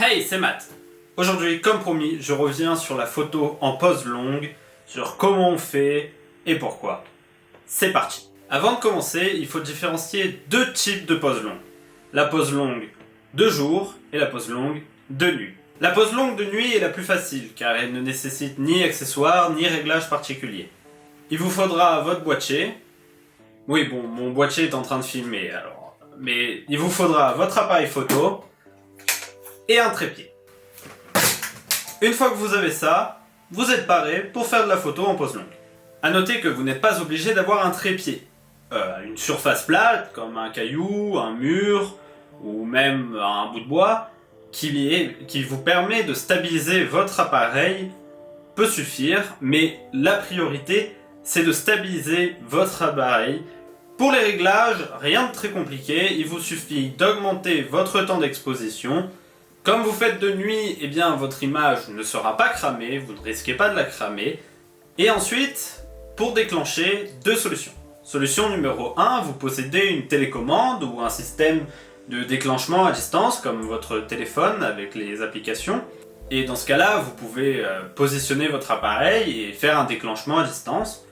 Hey, c'est Matt. Aujourd'hui, comme promis, je reviens sur la photo en pose longue, sur comment on fait et pourquoi. C'est parti. Avant de commencer, il faut différencier deux types de poses longues. La pose longue de jour et la pose longue de nuit. La pose longue de nuit est la plus facile car elle ne nécessite ni accessoires ni réglages particuliers. Il vous faudra votre boîtier. Oui, bon, mon boîtier est en train de filmer alors. Mais il vous faudra votre appareil photo et un trépied. Une fois que vous avez ça, vous êtes paré pour faire de la photo en pose longue. A noter que vous n'êtes pas obligé d'avoir un trépied. Une surface plate, comme un caillou, un mur, ou même un bout de bois, qui vous permet de stabiliser votre appareil, peut suffire, mais la priorité, c'est de stabiliser votre appareil. Pour les réglages, rien de très compliqué, il vous suffit d'augmenter votre temps d'exposition. Comme vous faites de nuit, eh bien votre image ne sera pas cramée, vous ne risquez pas de la cramer. Et ensuite, pour déclencher, deux solutions. Solution numéro 1, vous possédez une télécommande ou un système de déclenchement à distance, comme votre téléphone avec les applications. Et dans ce cas-là, vous pouvez positionner votre appareil et faire un déclenchement à distance.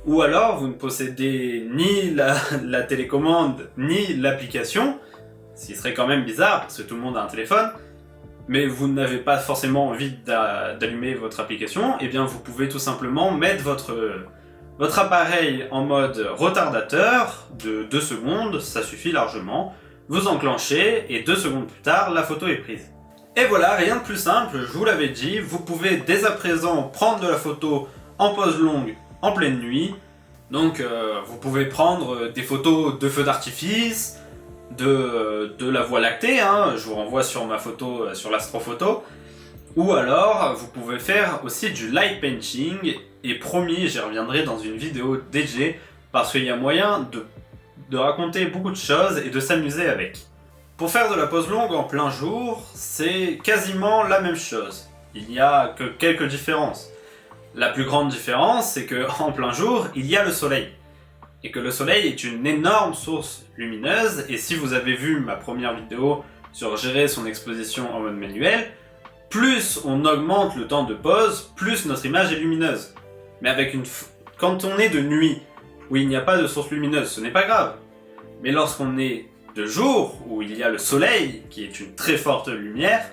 Ou alors, vous ne possédez ni la télécommande, ni l'application, ce qui serait quand même bizarre, parce que tout le monde a un téléphone, mais vous n'avez pas forcément envie d'allumer votre application, et bien vous pouvez tout simplement mettre votre appareil en mode retardateur de 2 secondes, ça suffit largement. Vous enclenchez, et 2 secondes plus tard, la photo est prise. Et voilà, rien de plus simple, je vous l'avais dit, vous pouvez dès à présent prendre de la photo en pose longue en pleine nuit. Donc vous pouvez prendre des photos de feux d'artifice, de la Voie lactée, hein, je vous renvoie sur ma photo, sur l'astrophoto. Ou alors, vous pouvez faire aussi du light painting, et promis, j'y reviendrai dans une vidéo dédiée, parce qu'il y a moyen de raconter beaucoup de choses et de s'amuser avec. Pour faire de la pose longue en plein jour, c'est quasiment la même chose. Il n'y a que quelques différences. La plus grande différence, c'est qu'en plein jour, il y a le soleil. Et que le soleil est une énorme source lumineuse, et si vous avez vu ma première vidéo sur gérer son exposition en mode manuel, plus on augmente le temps de pose, plus notre image est lumineuse. Mais quand on est de nuit, où il n'y a pas de source lumineuse, ce n'est pas grave. Mais lorsqu'on est de jour, où il y a le soleil, qui est une très forte lumière,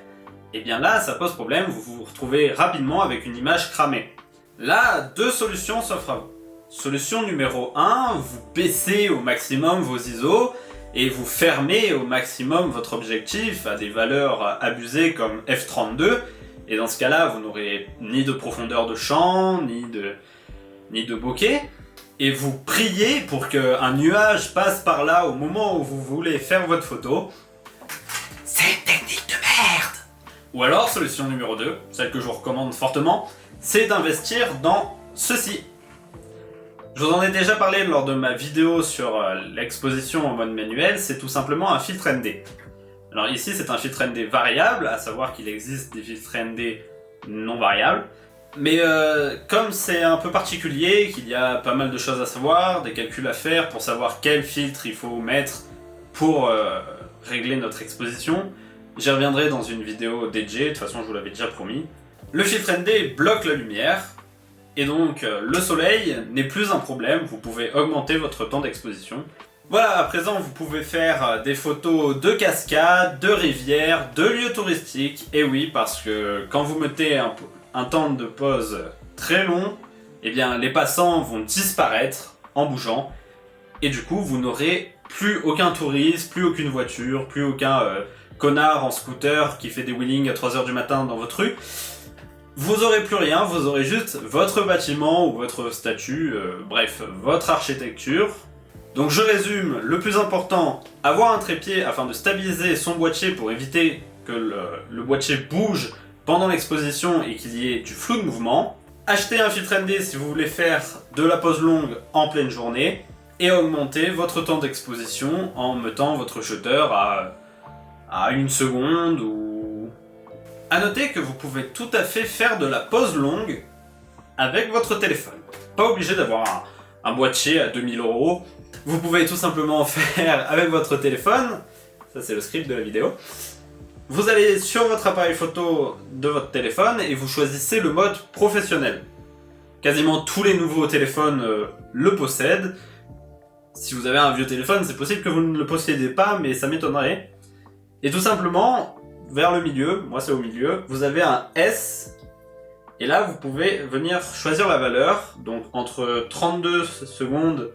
et bien là, ça pose problème, vous vous retrouvez rapidement avec une image cramée. Là, deux solutions s'offrent à vous. Solution numéro 1, vous baissez au maximum vos ISO et vous fermez au maximum votre objectif à des valeurs abusées comme f32, et dans ce cas-là, vous n'aurez ni de profondeur de champ, ni de bokeh, et vous priez pour qu'un nuage passe par là au moment où vous voulez faire votre photo. C'est une technique de merde! Ou alors, solution numéro 2, celle que je vous recommande fortement, c'est d'investir dans ceci. Je vous en ai déjà parlé lors de ma vidéo sur l'exposition en mode manuel, c'est tout simplement un filtre ND. Alors ici c'est un filtre ND variable, à savoir qu'il existe des filtres ND non variables. Mais comme c'est un peu particulier, qu'il y a pas mal de choses à savoir, des calculs à faire pour savoir quel filtre il faut mettre pour régler notre exposition, j'y reviendrai dans une vidéo dédiée, de toute façon je vous l'avais déjà promis. Le filtre ND bloque la lumière, et donc le soleil n'est plus un problème, vous pouvez augmenter votre temps d'exposition. Voilà, à présent vous pouvez faire des photos de cascades, de rivières, de lieux touristiques, et oui, parce que quand vous mettez un temps de pause très long, eh bien les passants vont disparaître en bougeant, et du coup vous n'aurez plus aucun touriste, plus aucune voiture, plus aucun connard en scooter qui fait des wheelings à 3h du matin dans votre rue. Vous aurez plus rien, vous aurez juste votre bâtiment ou votre statue, bref, votre architecture. Donc je résume, le plus important, avoir un trépied afin de stabiliser son boîtier pour éviter que le boîtier bouge pendant l'exposition et qu'il y ait du flou de mouvement. Acheter un filtre ND si vous voulez faire de la pose longue en pleine journée. Et augmenter votre temps d'exposition en mettant votre shutter à 1 seconde ou... A noter que vous pouvez tout à fait faire de la pose longue avec votre téléphone. Pas obligé d'avoir un boîtier à 2000 €. Vous pouvez tout simplement faire avec votre téléphone, ça c'est le script de la vidéo, Vous allez sur votre appareil photo de votre téléphone et vous choisissez le mode professionnel. Quasiment tous les nouveaux téléphones le possèdent. Si vous avez un vieux téléphone, c'est possible que vous ne le possédez pas, mais ça m'étonnerait. Et tout simplement, vers le milieu, moi c'est au milieu, vous avez un S. Et là, vous pouvez venir choisir la valeur, donc entre 32 secondes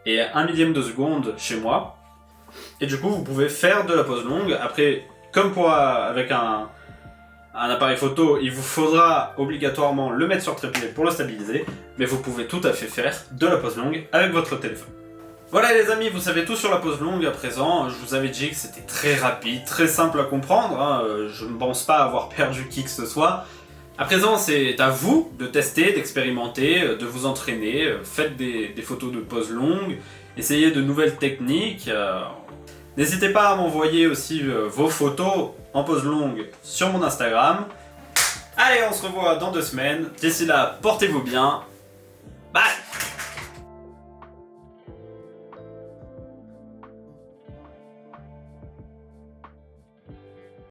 et 1 millième de seconde chez moi. Et du coup, vous pouvez faire de la pose longue. Après, comme avec un appareil photo, il vous faudra obligatoirement le mettre sur trépied pour le stabiliser, mais vous pouvez tout à fait faire de la pose longue avec votre téléphone. Voilà les amis, vous savez tout sur la pose longue à présent. Je vous avais dit que c'était très rapide, très simple à comprendre, hein. Je ne pense pas avoir perdu qui que ce soit. À présent, c'est à vous de tester, d'expérimenter, de vous entraîner. Faites des photos de pose longue, essayez de nouvelles techniques. N'hésitez pas à m'envoyer aussi vos photos en pose longue sur mon Instagram. Allez, on se revoit dans 2 semaines. D'ici là, portez-vous bien. Bye!